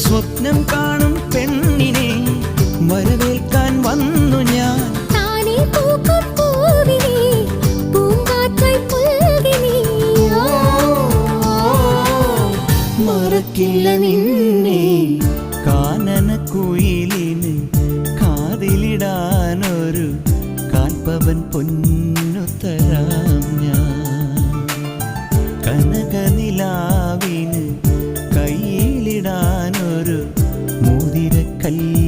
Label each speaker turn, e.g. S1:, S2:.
S1: സ്വപ്നം കാണും പെണ്ണിനെ വരവേൽക്കാൻ വന്നു ഞാൻ. മറക്കില്ല നിന്നെ കാനനക്കുയിലിന് കാതിലിടാനൊരു കാൽപ്പവൻ പൊന്നു തരാം ഞാൻ. കനകനിലാവിന് കയ്യിലിടാനൊരു മോതിരക്കല്ല്